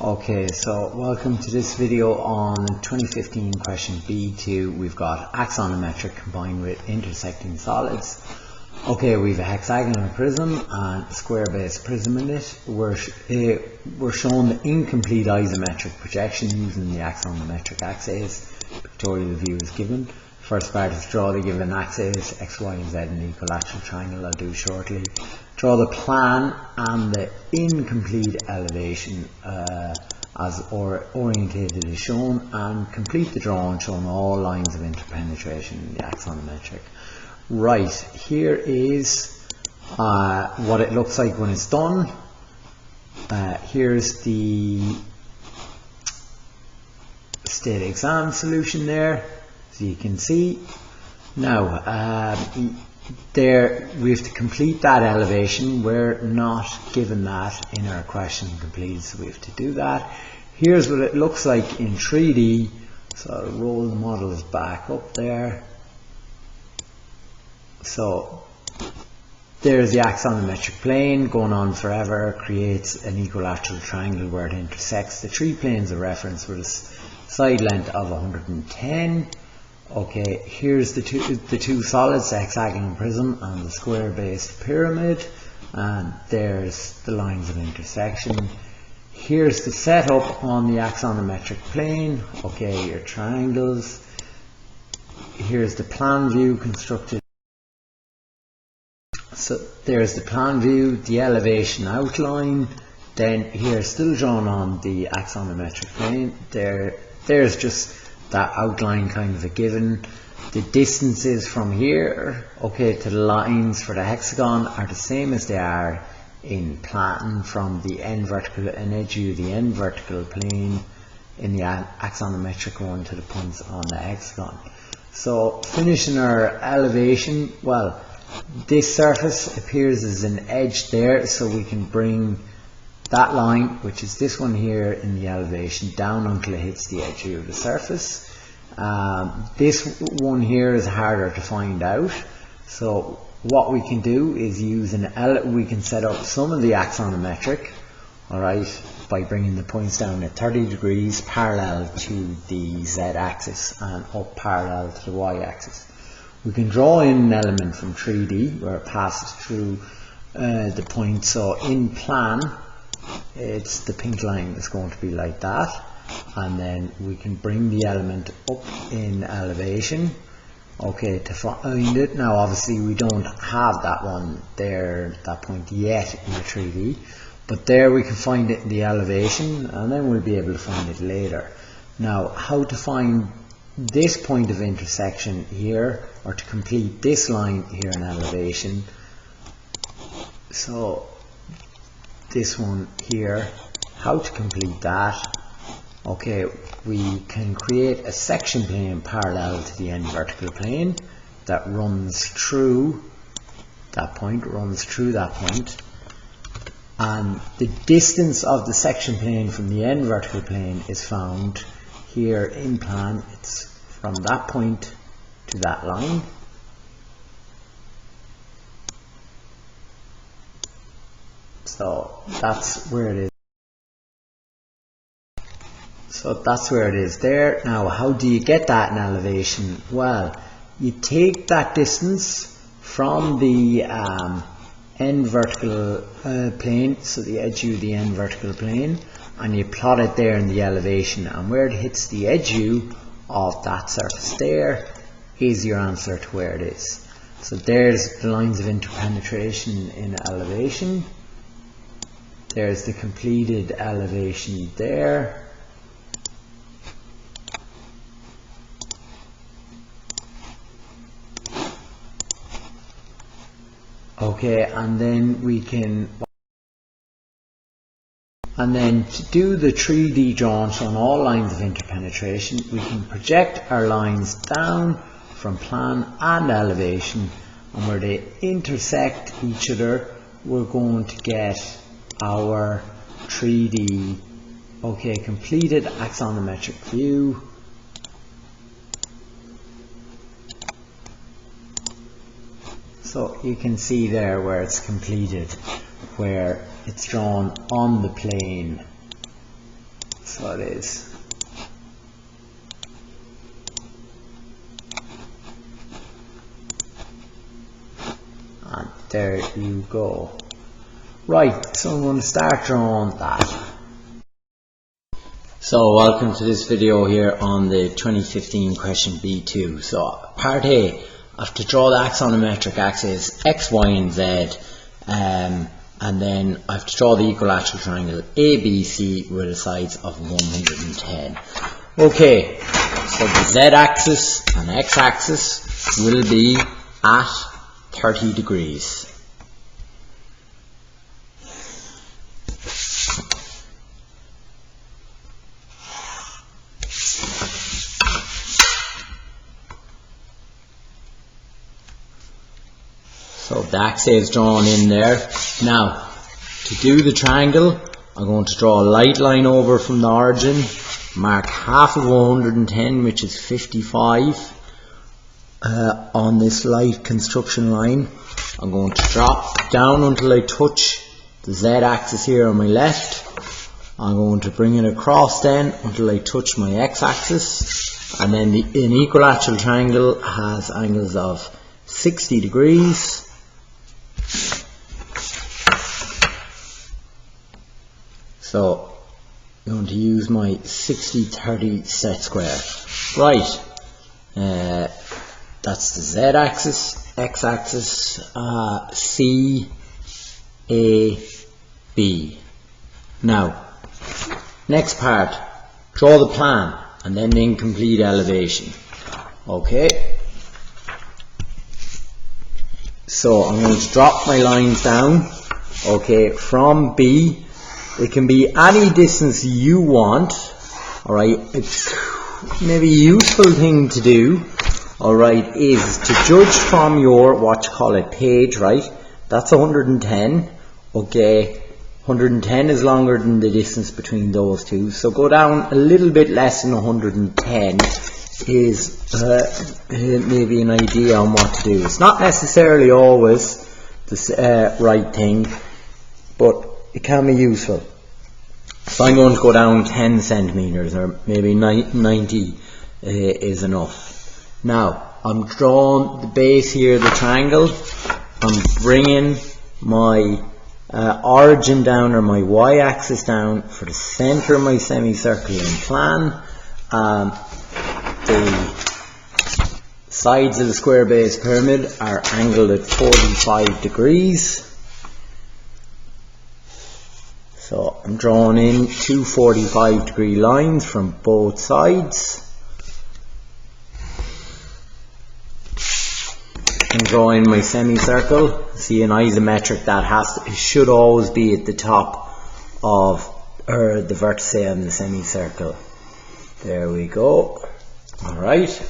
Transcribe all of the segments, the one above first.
Okay, so welcome to this video on 2015 question B2. We've got axonometric combined with intersecting solids. Okay, we've a hexagonal prism and a square base prism in it. We're shown the incomplete isometric projection using the axonometric axes. Pictorial view is given. First part is draw the given axes, x, y and z in an equilateral triangle. I'll do shortly. Draw the plan and the incomplete elevation as orientated is shown, and complete the drawing showing all lines of interpenetration in the axonometric. Right, here is what it looks like when it's done. Here's the state exam solution there, so you can see. Now, there we have to complete that elevation. We're not given that in our question completed, so we have to do that. Here's what it looks like in 3D. So I'll roll the models back up there. So there's the axonometric plane going on forever, creates an equilateral triangle where it intersects the three planes of reference with a side length of 110. Okay, here's the two solids, the hexagonal prism and the square-based pyramid, and there's the lines of intersection. Here's the setup on the axonometric plane. Okay, your triangles. Here's the plan view constructed. So there's the plan view, the elevation outline. Then here, still drawn on the axonometric plane. There's just that outline kind of a given. The distances from here, okay, to the lines for the hexagon are the same as they are in plan from the end vertical and edge view, the end vertical plane in the axonometric one to the points on the hexagon. So finishing our elevation, well, this surface appears as an edge there, so we can bring that line, which is this one here in the elevation, down until it hits the edge of the surface. This one here is harder to find out, so what we can do is use we can set up some of the axonometric, alright, by bringing the points down at 30 degrees parallel to the z-axis and up parallel to the y-axis. We can draw in an element from 3D where it passes through the point. So in plan, it's the pink line that's going to be like that, and then we can bring the element up in elevation, okay, to find it. Now obviously we don't have that one there, that point yet in the 3D, but there we can find it in the elevation, and then we'll be able to find it later. Now, how to find this point of intersection here, or to complete this line here in elevation. So this one here, how to complete that? Okay, we can create a section plane parallel to the end vertical plane that runs through that point, and the distance of the section plane from the end vertical plane is found here in plan. It's from that point to that line. So that's where it is. So that's where it is there. Now, how do you get that in elevation? Well, you take that distance from the end vertical plane, so the edge view, the end vertical plane, and you plot it there in the elevation, and where it hits the edge view of that surface there is your answer to where it is. So there's the lines of interpenetration in elevation. There's the completed elevation there. Okay, and then we can, and then to do the 3D drawing showing all lines of interpenetration, we can project our lines down from plan and elevation, and where they intersect each other, we're going to get our 3D, okay, completed axonometric view. So you can see there where it's completed, where it's drawn on the plane So it is. And there you go. Right, so I'm going to start drawing that. So welcome to this video here on the 2015 question B2. So part A, I have to draw the axonometric axis X, Y and Z, and then I have to draw the equilateral triangle ABC with the sides of 110. Okay, so the Z axis and X axis will be at 30 degrees. So the axis is drawn in there. Now, to do the triangle, I'm going to draw a light line over from the origin, mark half of 110, which is 55, on this light construction line. I'm going to drop down until I touch the Z axis here on my left. I'm going to bring it across then until I touch my X axis, and then an equilateral triangle has angles of 60 degrees. So I'm going to use my 60-30 set square. Right, that's the Z axis, X axis, C, A, B. Now, next part, draw the plan and then the incomplete elevation. Okay. So I'm going to drop my lines down. Okay, from B. It can be any distance you want. Alright, it's maybe a useful thing to do, alright, is to judge from your, what you call it, page, right? That's 110. Okay, 110 is longer than the distance between those two. So go down a little bit less than 110 is maybe an idea on what to do. It's not necessarily always the right thing, but it can be useful. So I'm going to go down 10 centimeters, or maybe 90 is enough. Now I'm drawing the base here, the triangle. I'm bringing my origin down, or my y-axis down, for the center of my semicircle in plan. The sides of the square base pyramid are angled at 45 degrees. So I'm drawing in two 45 degree lines from both sides. I'm drawing my semicircle. See, an isometric that should always be at the top of the vertex on the semicircle. There we go. Alright.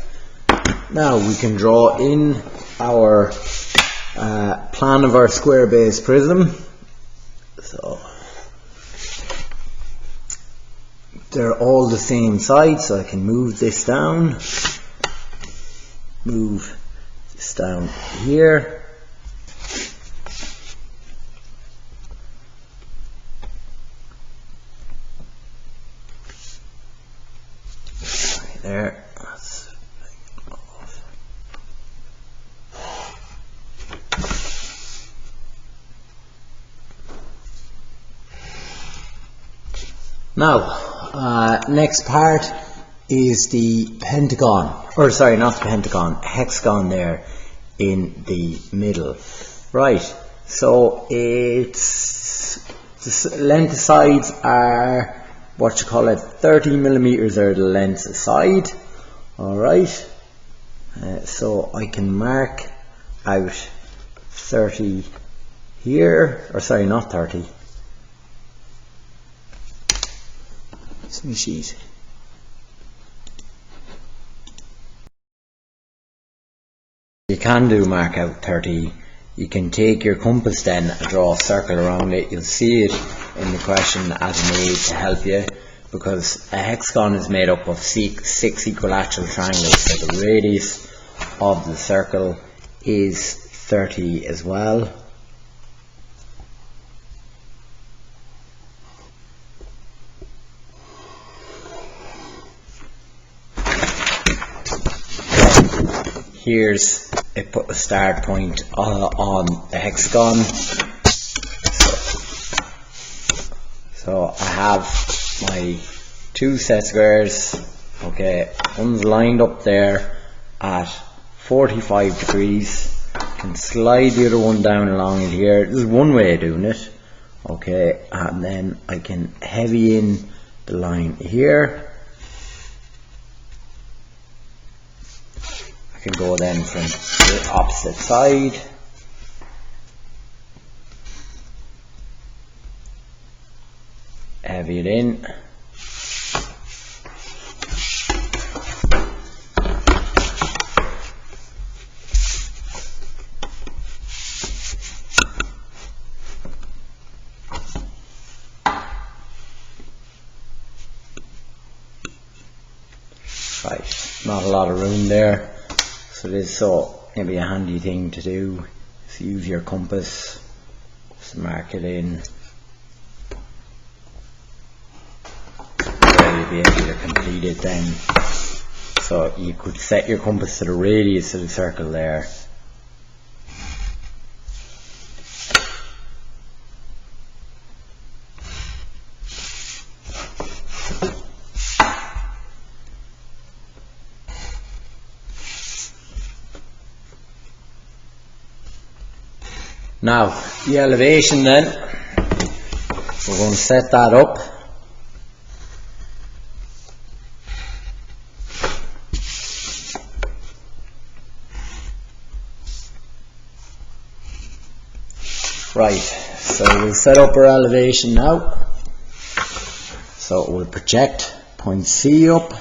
Now we can draw in our plan of our square base prism. So they're all the same size, so I can move this down, move this down here. Right there. That's off. Now, next part is the pentagon, or sorry, not the pentagon, hexagon there in the middle. Right, so it's the length of sides are, what you call it, 30 millimeters are the lengths of side. Alright, so I can mark out 30 here, or sorry, not 30. It's my sheet. You can do mark out 30. You can take your compass then and draw a circle around it. You'll see it in the question as made to help you, because a hexagon is made up of six equilateral triangles, so the radius of the circle is 30 as well. here's a start point on the hexagon. So I have my two set squares. Okay, one's lined up there at 45 degrees. Can slide the other one down along it here. This is one way of doing it. Okay, and then I can heavy in the line here. I can go then from the opposite side. Heavy it in. Right, not a lot of room there, so this maybe a handy thing to do is use your compass, just mark it in. There you'll be able to complete it then. So you could set your compass to the radius of the circle there. Now, the elevation then, we're going to set that up. Right, so we'll set up our elevation now. So we'll project point C up,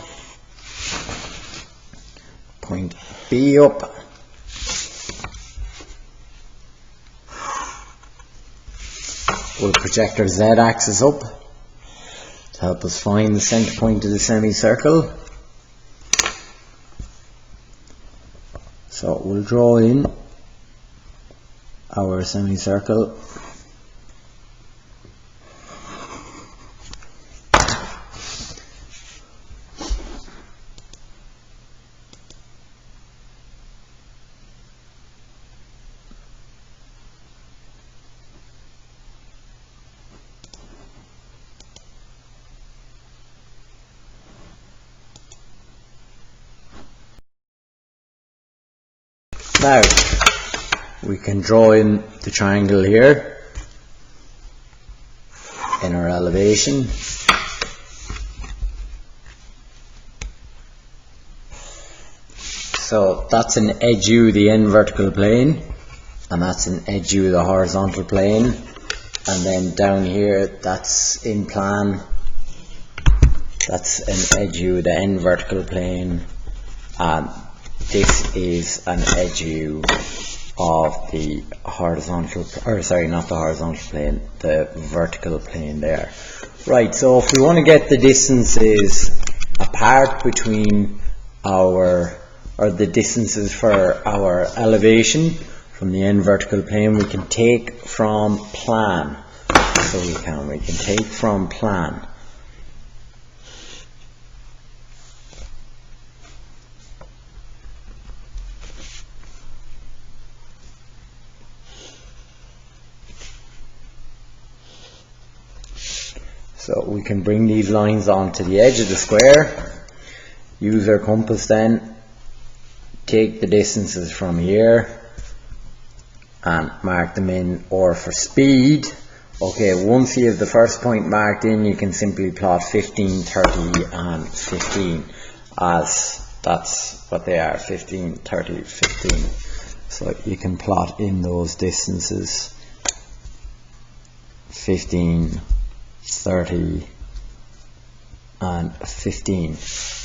point B up, we'll project our z-axis up to help us find the center point of the semicircle. So we'll draw in our semicircle. Now, we can draw in the triangle here in our elevation. So that's an edge U of the end vertical plane, and that's an edge U of the horizontal plane, and then down here that's in plan, that's an edge U of the end vertical plane, and this is an edge U of the horizontal, or sorry, not the horizontal plane, the vertical plane there. Right, so if we want to get the distances apart between our, or the distances for our elevation from the end vertical plane, we can take from plan. So we can take from plan. So we can bring these lines onto the edge of the square, use our compass then, take the distances from here and mark them in, or for speed, okay, once you have the first point marked in, you can simply plot 15, 30 and 15, as that's what they are, 15, 30, 15. So you can plot in those distances, 15, 30 and 15.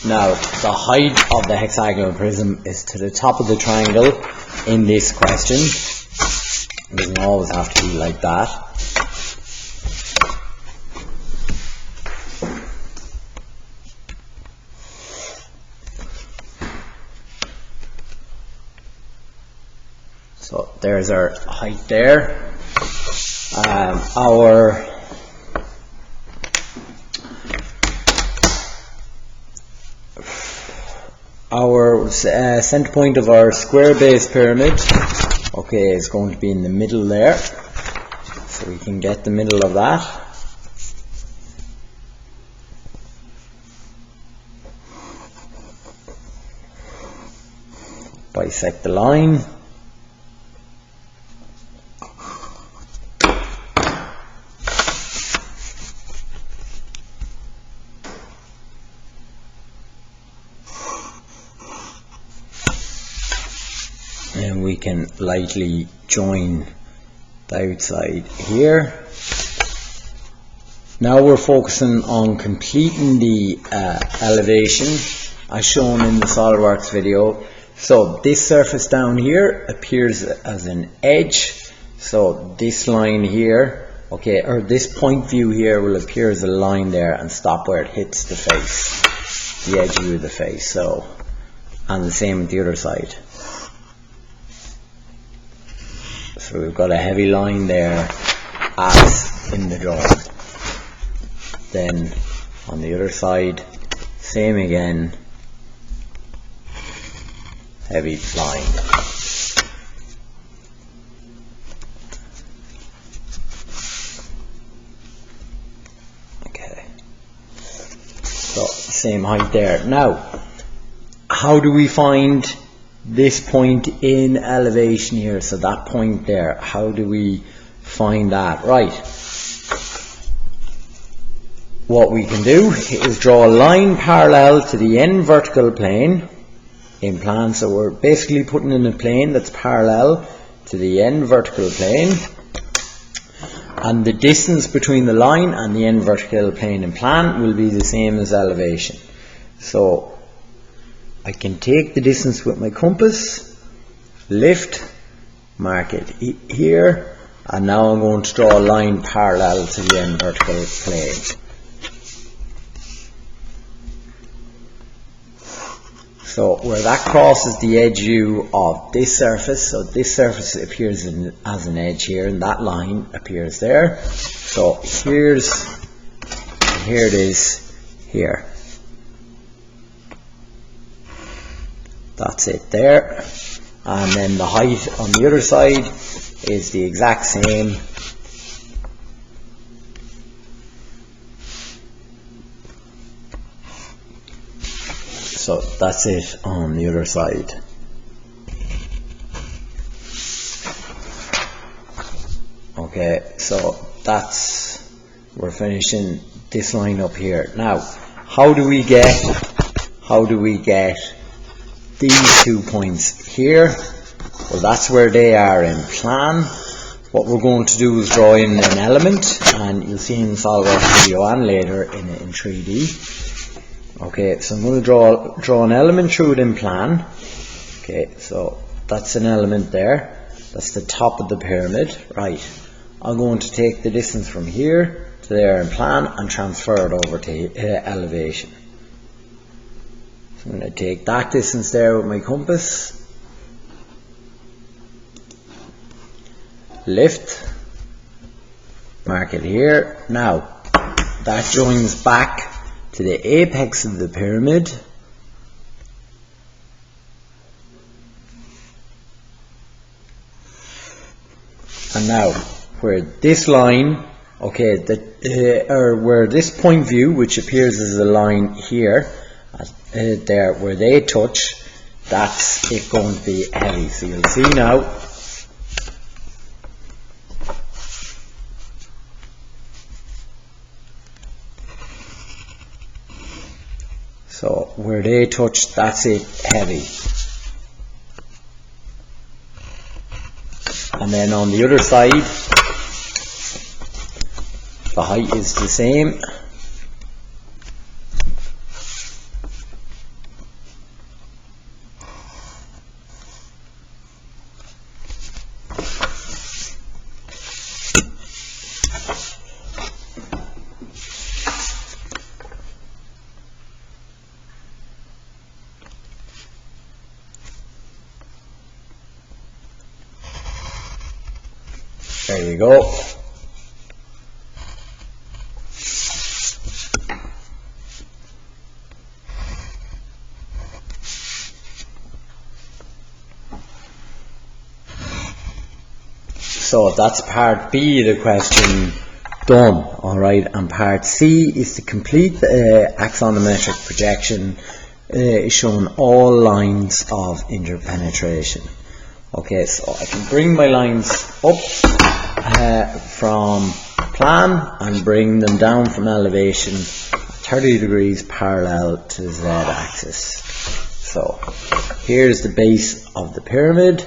Now the height of the hexagonal prism is to the top of the triangle in this question. It doesn't always have to be like that. So there's our height there. our center point of our square base pyramid, okay, is going to be in the middle there. So we can get the middle of that. Bisect the line. And we can lightly join the outside here. Now we're focusing on completing the elevation as shown in the SolidWorks video. So this surface down here appears as an edge. So this line here, okay, or this point view here will appear as a line there and stop where it hits the face, the edge view of the face. So, and the same with the other side. So we've got a heavy line there as in the drawing. Then on the other side, same again, heavy line. Okay. So same height there. Now, how do we find this point in elevation here? So that point there, how do we find that? Right. What we can do is draw a line parallel to the end vertical plane in plan. So we're basically putting in a plane that's parallel to the end vertical plane, and the distance between the line and the end vertical plane in plan will be the same as elevation. So I can take the distance with my compass, lift, mark it here, and now I'm going to draw a line parallel to the end vertical plane. So where that crosses the edge view of this surface, so this surface appears as an edge here, and that line appears there. So here it is here. That's it there. And then the height on the other side is the exact same. So that's it on the other side. Okay, so we're finishing this line up here. Now, how do we get these 2 points here? Well, that's where they are in plan. What we're going to do is draw in an element, and you'll see in the SolidWorks video and later in 3D. Okay, so I'm going to draw an element through it in plan. Okay, so that's an element there. That's the top of the pyramid. Right. I'm going to take the distance from here to there in plan and transfer it over to elevation. So I'm going to take that distance there with my compass. Lift. Mark it here. Now, that joins back to the apex of the pyramid, and now where this line, okay, or where this point view, which appears as a line here, there where they touch, that's it going to be heavy. So you'll see now. So where they touch, that's it, heavy. And then on the other side, the height is the same. There you go. So that's part B of the question done. Alright, and part C is to complete the axonometric projection showing all lines of interpenetration. Okay, so I can bring my lines up from plan and bring them down from elevation 30 degrees parallel to the z-axis. So here's the base of the pyramid.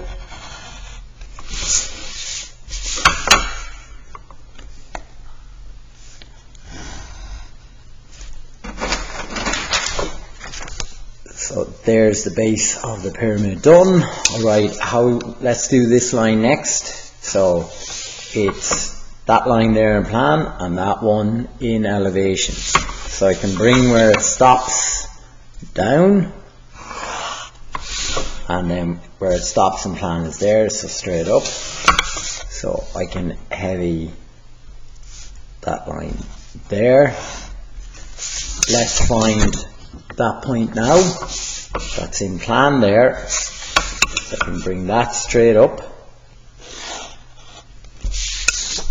So there's the base of the pyramid done. Alright, let's do this line next. So it's that line there in plan and that one in elevation. So I can bring where it stops down, and then where it stops in plan is there, so straight up. So I can heavy that line there. Let's find that point now. That's in plan there. So I can bring that straight up.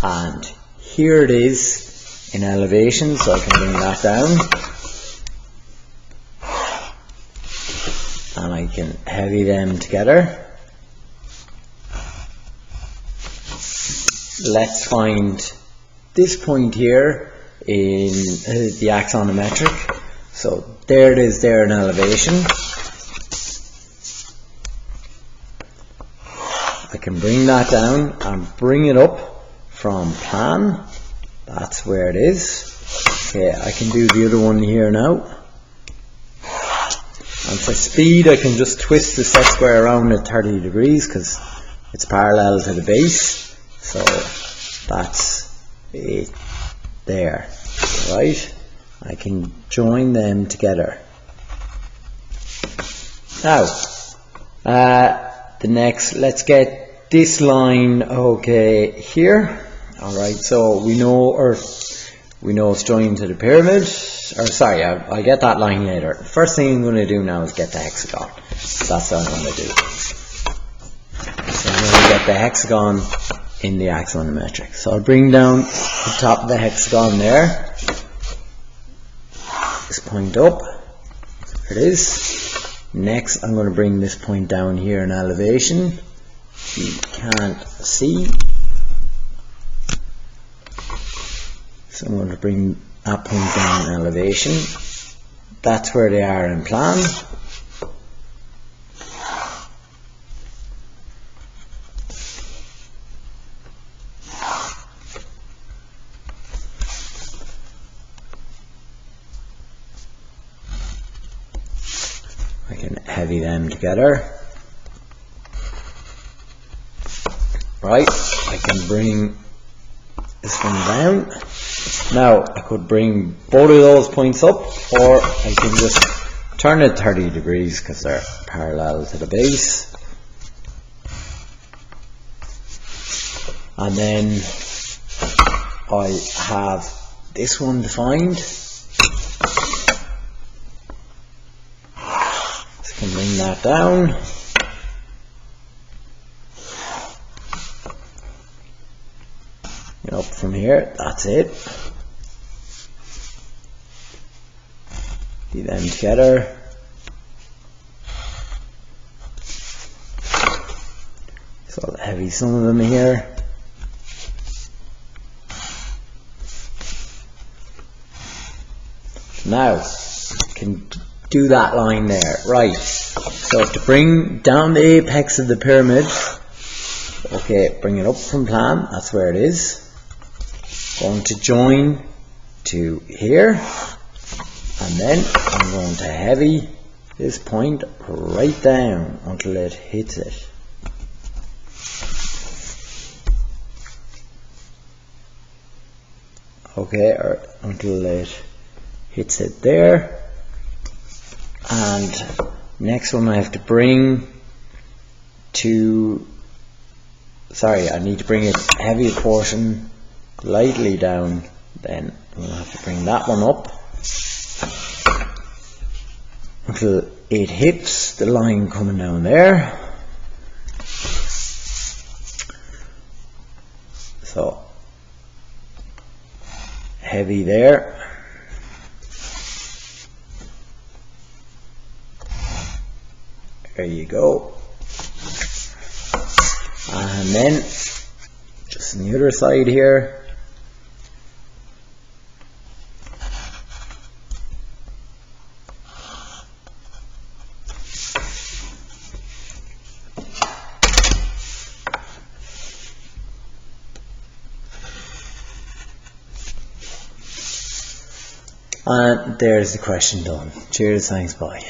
And here it is in elevation, so I can bring that down. And I can heavy them together. Let's find this point here in the axonometric. So there it is there in elevation. I can bring that down and bring it up from plan. That's where it is. Okay, I can do the other one here now. And for speed I can just twist the set square around at 30 degrees because it's parallel to the base. So that's it there. Right? I can join them together. Now, the next, let's get this line okay here. Alright, so we know it's joined to the pyramid. Or sorry, I'll get that line later. First thing I'm going to do now is get the hexagon. That's what I'm going to do. So I'm going to get the hexagon in the axonometric. So I'll bring down the top of the hexagon there. This point up. There it is. Next, I'm going to bring this point down here in elevation. You can't see. So I'm going to bring that point down in elevation. That's where they are in plan. I can heavy them together. Right, I can bring this one down. Now I could bring both of those points up, or I can just turn it 30 degrees because they're parallel to the base. And then I have this one defined. So I can bring that down. Up from here, that's it. Do them together. So I'll heavy some of them here. Now, I can do that line there. Right. So to bring down the apex of the pyramid, okay, bring it up from plan, that's where it is. Going to join to here, and then I'm going to heavy this point right down until it hits it. Okay, or until it hits it there. And next one I have to bring to, sorry, I need to bring it heavy portion lightly down, then I'm going to have to bring that one up until it hits the line coming down there. So heavy there. There you go. And then just on the other side here, and there's the question done. Cheers, thanks, bye.